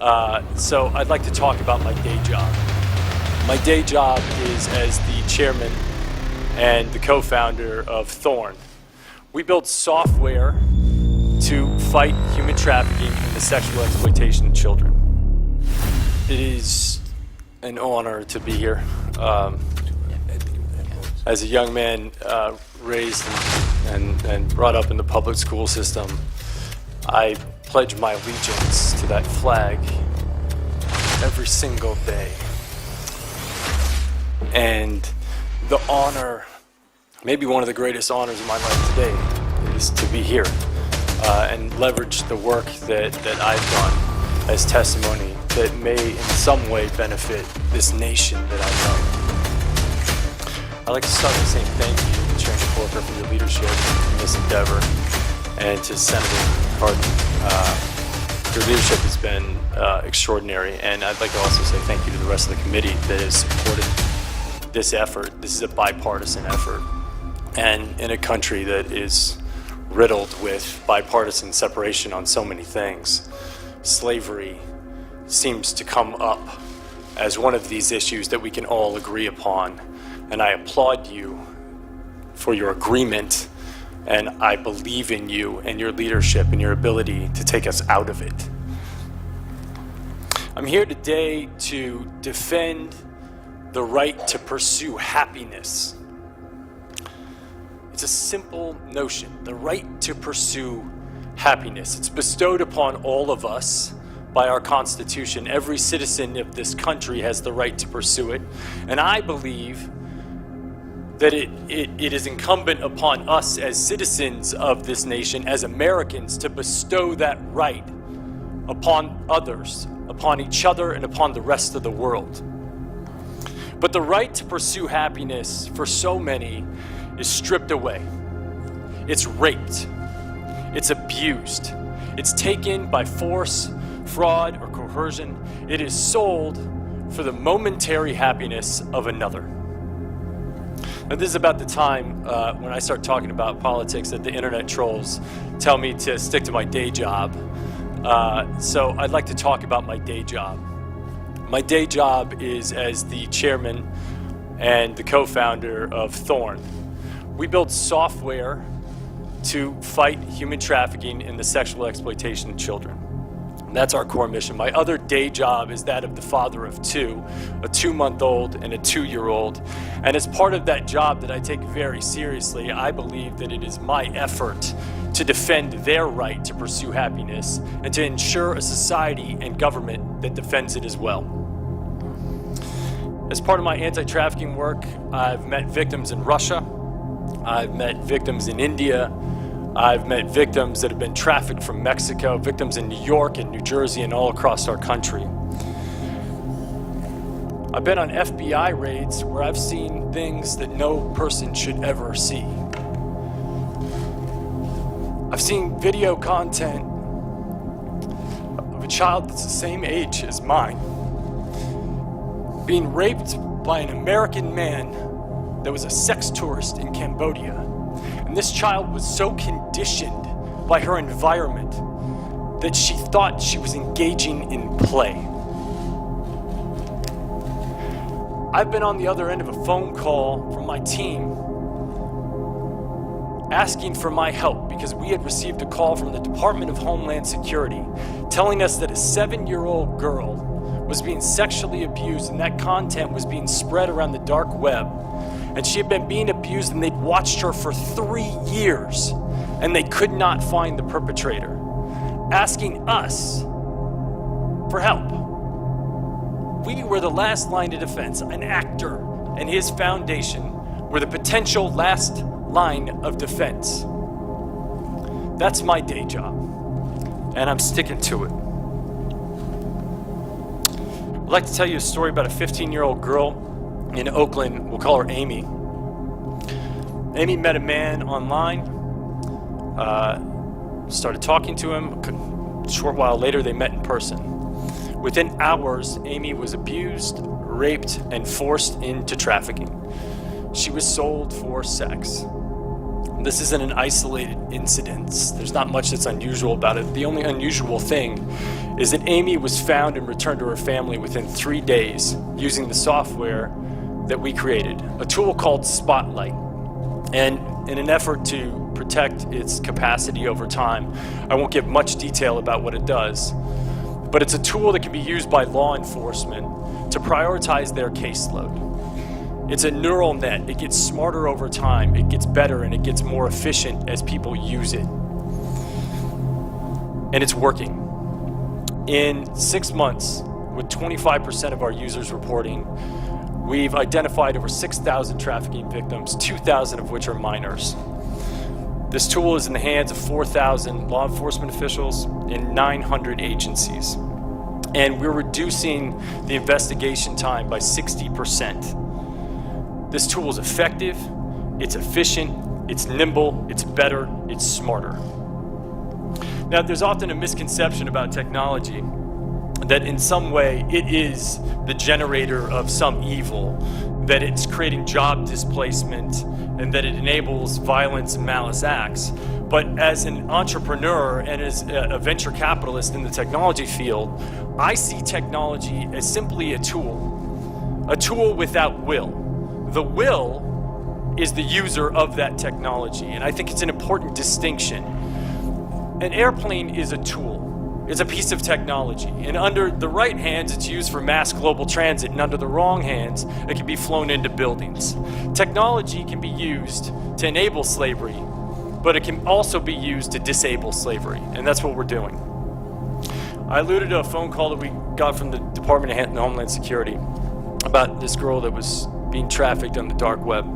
So I'd like to talk about my day job. My day job is as the chairman and the co-founder of Thorn. We build software to fight human trafficking and the sexual exploitation of children. It is an honor to be here. As a young man raised and brought up in the public school system, I pledge my allegiance to that flag every single day. And the honor, maybe one of the greatest honors of my life today, is to be here and leverage the work that I've done as testimony that may in some way benefit this nation that I know. I'd like to start by saying thank you to Chairman Corker for your leadership in this endeavor, and to Senator Cardin. Your leadership has been extraordinary, and I'd like to also say thank you to the rest of the committee that has supported this effort. This is a bipartisan effort, and in a country that is riddled with bipartisan separation on so many things, slavery seems to come up as one of these issues that we can all agree upon. And I applaud you for your agreement, and I believe in you and your leadership and your ability to take us out of it. I'm here today to defend the right to pursue happiness. It's a simple notion, the right to pursue happiness. It's bestowed upon all of us by our Constitution. Every citizen of this country has the right to pursue it, and I believe that it is incumbent upon us as citizens of this nation, as Americans, to bestow that right upon others, upon each other, and upon the rest of the world. But the right to pursue happiness for so many is stripped away. It's raped. It's abused. It's taken by force, fraud, or coercion. It is sold for the momentary happiness of another. Now, this is about the time when I start talking about politics that the internet trolls tell me to stick to my day job. So I'd like to talk about my day job. My day job is as the chairman and the co-founder of Thorn. We build software to fight human trafficking and the sexual exploitation of children. And that's our core mission. My other day job is that of the father of two, a 2-month-old and a 2-year-old. And as part of that job that I take very seriously, I believe that it is my effort to defend their right to pursue happiness and to ensure a society and government that defends it as well. As part of my anti-trafficking work, I've met victims in Russia, I've met victims in India, I've met victims that have been trafficked from Mexico, victims in New York and New Jersey and all across our country. I've been on FBI raids where I've seen things that no person should ever see. I've seen video content of a child that's the same age as mine being raped by an American man that was a sex tourist in Cambodia. And this child was so conditioned by her environment that she thought she was engaging in play. I've been on the other end of a phone call from my team asking for my help because we had received a call from the Department of Homeland Security telling us that a 7-year-old girl was being sexually abused, and that content was being spread around the dark web. And she had been being abused, and they'd watched her for 3 years, and they could not find the perpetrator, asking us for help. We were the last line of defense. An actor and his foundation were the potential last line of defense. That's my day job, and I'm sticking to it. I'd like to tell you a story about a 15-year-old girl in Oakland. We'll call her Amy. Amy met a man online, started talking to him. A short while later, they met in person. Within hours, Amy was abused, raped, and forced into trafficking. She was sold for sex. This isn't an isolated incident. There's not much that's unusual about it. The only unusual thing is that Amy was found and returned to her family within 3 days using the software that we created, a tool called Spotlight. And in an effort to protect its capacity over time, I won't give much detail about what it does, but it's a tool that can be used by law enforcement to prioritize their caseload. It's a neural net. It gets smarter over time, it gets better, and it gets more efficient as people use it. And it's working. In 6 months, with 25% of our users reporting, we've identified over 6,000 trafficking victims, 2,000 of which are minors. This tool is in the hands of 4,000 law enforcement officials in 900 agencies. And we're reducing the investigation time by 60%. This tool is effective, it's efficient, it's nimble, it's better, it's smarter. Now, there's often a misconception about technology that in some way it is the generator of some evil, that it's creating job displacement, and that it enables violence and malice acts. But as an entrepreneur and as a venture capitalist in the technology field, I see technology as simply a tool without will. The will is the user of that technology, and I think it's an important distinction. An airplane is a tool, it's a piece of technology, and under the right hands it's used for mass global transit, and under the wrong hands it can be flown into buildings. Technology can be used to enable slavery, but it can also be used to disable slavery, and that's what we're doing. I alluded to a phone call that we got from the Department of Homeland Security about this girl that was being trafficked on the dark web.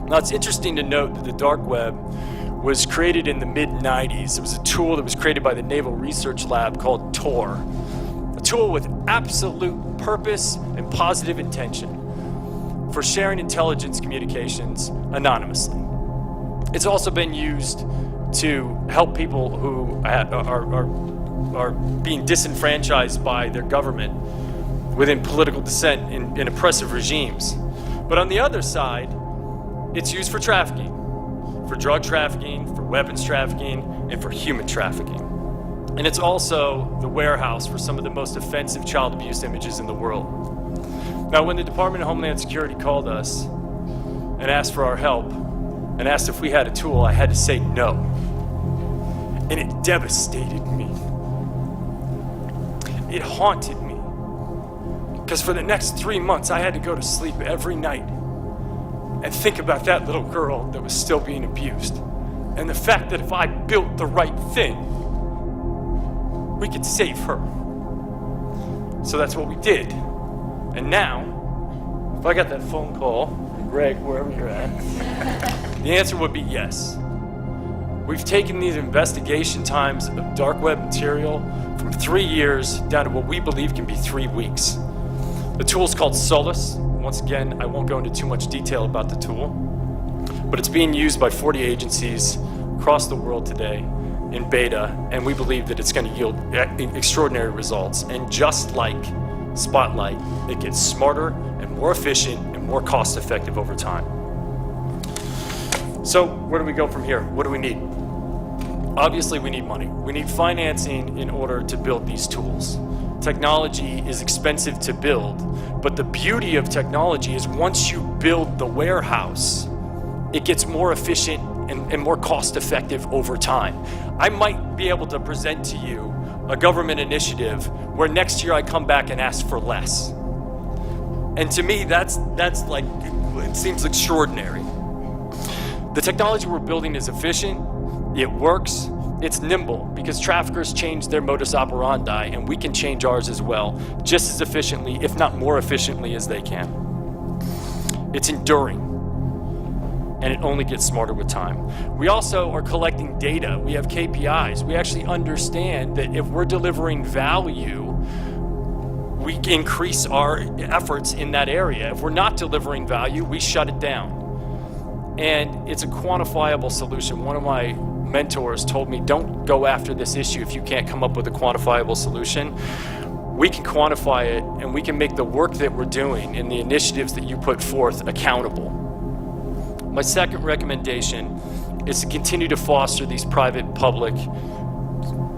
Now, it's interesting to note that the dark web was created in the mid-90s. It was a tool that was created by the Naval Research Lab called Tor, a tool with absolute purpose and positive intention for sharing intelligence communications anonymously. It's also been used to help people who are being disenfranchised by their government within political dissent in oppressive regimes. But on the other side, it's used for trafficking, for drug trafficking, for weapons trafficking, and for human trafficking. And it's also the warehouse for some of the most offensive child abuse images in the world. Now, when the Department of Homeland Security called us and asked for our help and asked if we had a tool, I had to say no. And it devastated me. It haunted me. Because for the next 3 months, I had to go to sleep every night and think about that little girl that was still being abused. And the fact that if I built the right thing, we could save her. So that's what we did. And now, if I got that phone call, Greg, wherever you're at, the answer would be yes. We've taken these investigation times of dark web material from 3 years down to what we believe can be 3 weeks. The tool is called Solus. Once again, I won't go into too much detail about the tool, but it's being used by 40 agencies across the world today in beta, and we believe that it's going to yield extraordinary results. And just like Spotlight, it gets smarter and more efficient and more cost-effective over time. So where do we go from here? What do we need? Obviously, we need money. We need financing in order to build these tools. Technology is expensive to build, but the beauty of technology is once you build the warehouse, it gets more efficient and more cost-effective over time. I might be able to present to you a government initiative where next year I come back and ask for less. And to me, that's like, it seems extraordinary. The technology we're building is efficient, it works, it's nimble, because traffickers change their modus operandi, and we can change ours as well, just as efficiently, if not more efficiently, as they can. It's enduring, and it only gets smarter with time. We also are collecting data. We have KPIs. We actually understand that if we're delivering value, we increase our efforts in that area. If we're not delivering value, we shut it down. And it's a quantifiable solution. One of my mentors told me, don't go after this issue if you can't come up with a quantifiable solution. We can quantify it, and we can make the work that we're doing and the initiatives that you put forth accountable. My second recommendation is to continue to foster these private-public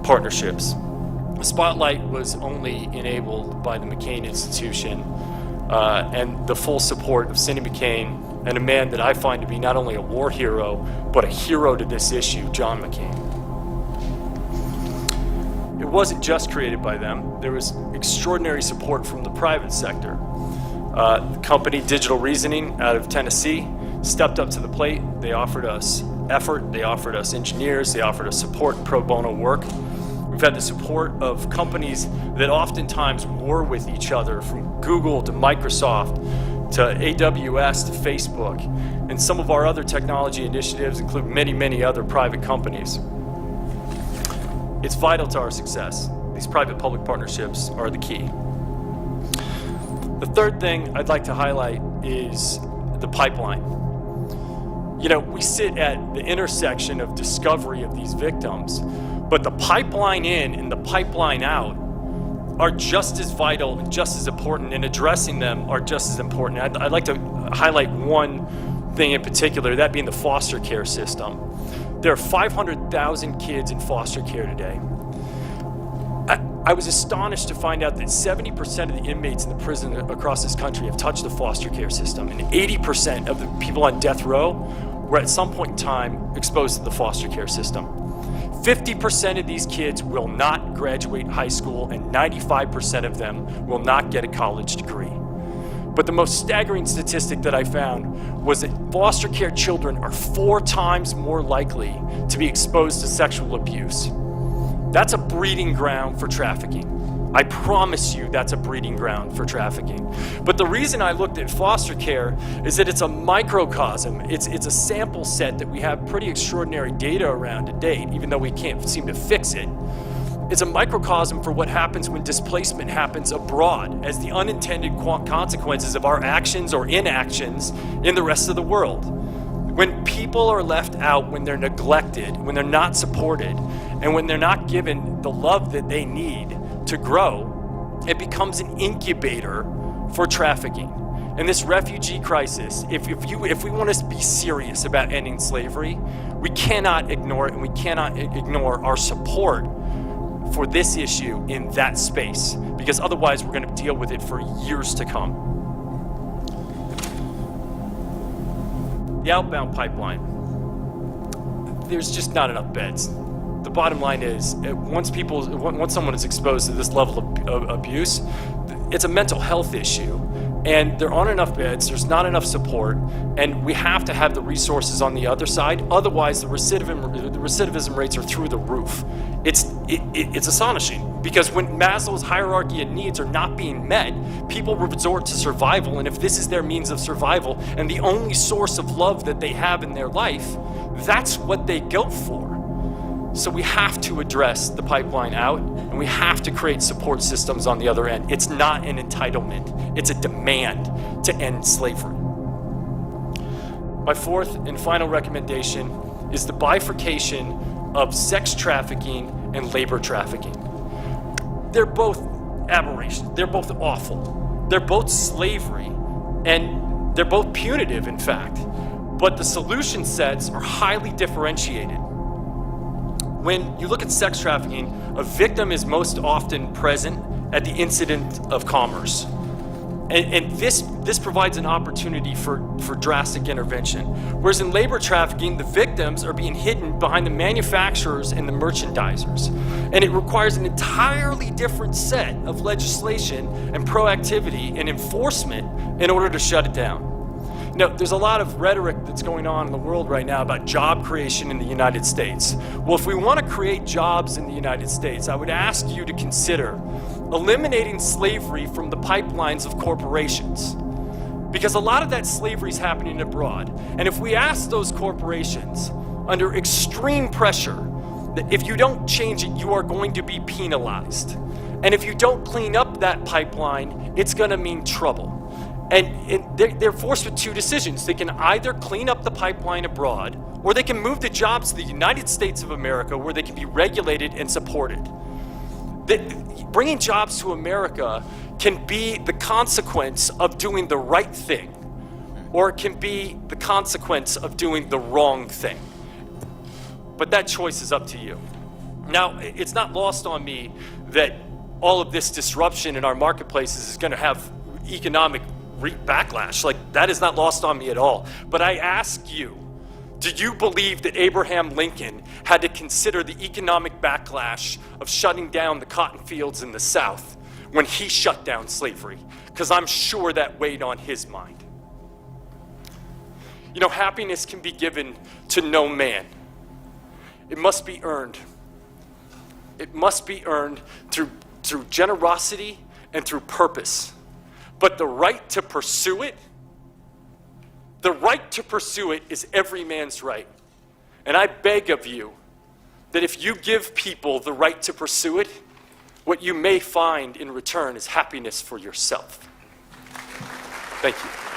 partnerships. Spotlight was only enabled by the McCain Institution and the full support of Cindy McCain and a man that I find to be not only a war hero, but a hero to this issue, John McCain. It wasn't just created by them. There was extraordinary support from the private sector. The company Digital Reasoning out of Tennessee stepped up to the plate. They offered us effort, they offered us engineers, they offered us support, pro bono work. We've had the support of companies that oftentimes war with each other, from Google to Microsoft to AWS to Facebook, and some of our other technology initiatives include many, many other private companies. It's vital to our success. These private-public partnerships are the key. The third thing I'd like to highlight is the pipeline. You know, we sit at the intersection of discovery of these victims, but the pipeline in and the pipeline out are just as vital and just as important, and addressing them are just as important. I'd like to highlight one thing in particular, that being the foster care system. There are 500,000 kids in foster care today. I was astonished to find out that 70% of the inmates in the prison across this country have touched the foster care system, and 80% of the people on death row were at some point in time exposed to the foster care system. 50% of these kids will not graduate high school, and 95% of them will not get a college degree. But the most staggering statistic that I found was that foster care children are 4 times more likely to be exposed to sexual abuse. That's a breeding ground for trafficking. I promise you that's a breeding ground for trafficking. But the reason I looked at foster care is that it's a microcosm. It's a sample set that we have pretty extraordinary data around to date, even though we can't seem to fix it. It's a microcosm for what happens when displacement happens abroad as the unintended consequences of our actions or inactions in the rest of the world. When people are left out, when they're neglected, when they're not supported, and when they're not given the love that they need to grow, it becomes an incubator for trafficking. And this refugee crisis, if we want to be serious about ending slavery, we cannot ignore it, and we cannot ignore our support for this issue in that space, because otherwise we're going to deal with it for years to come. The outbound pipeline, there's just not enough beds. The bottom line is, once someone is exposed to this level of abuse, it's a mental health issue, and there aren't enough beds, there's not enough support, and we have to have the resources on the other side. Otherwise, the recidivism rates are through the roof. It's astonishing, because when Maslow's hierarchy of needs are not being met, people resort to survival, and if this is their means of survival and the only source of love that they have in their life, that's what they go for. So we have to address the pipeline out, and we have to create support systems on the other end. It's not an entitlement, it's a demand to end slavery. My fourth and final recommendation is the bifurcation of sex trafficking and labor trafficking. They're both aberrations, they're both awful, they're both slavery, and they're both punitive, in fact. But the solution sets are highly differentiated. When you look at sex trafficking, a victim is most often present at the incident of commerce. And this provides an opportunity for drastic intervention. Whereas in labor trafficking, the victims are being hidden behind the manufacturers and the merchandisers. And it requires an entirely different set of legislation and proactivity and enforcement in order to shut it down. Now, there's a lot of rhetoric that's going on in the world right now about job creation in the United States. Well, if we want to create jobs in the United States, I would ask you to consider eliminating slavery from the pipelines of corporations. Because a lot of that slavery is happening abroad. And if we ask those corporations under extreme pressure that if you don't change it, you are going to be penalized. And if you don't clean up that pipeline, it's going to mean trouble. And they're forced with 2 decisions. They can either clean up the pipeline abroad, or they can move the jobs to the United States of America, where they can be regulated and supported. Bringing jobs to America can be the consequence of doing the right thing, or it can be the consequence of doing the wrong thing. But that choice is up to you. Now, it's not lost on me that all of this disruption in our marketplaces is going to have economic backlash. Like, that is not lost on me at all. But I ask you, do you believe that Abraham Lincoln had to consider the economic backlash of shutting down the cotton fields in the South when he shut down slavery? Because I'm sure that weighed on his mind. You know, happiness can be given to no man. It must be earned. It must be earned through generosity and through purpose. But the right to pursue it, is every man's right. And I beg of you that if you give people the right to pursue it, what you may find in return is happiness for yourself. Thank you.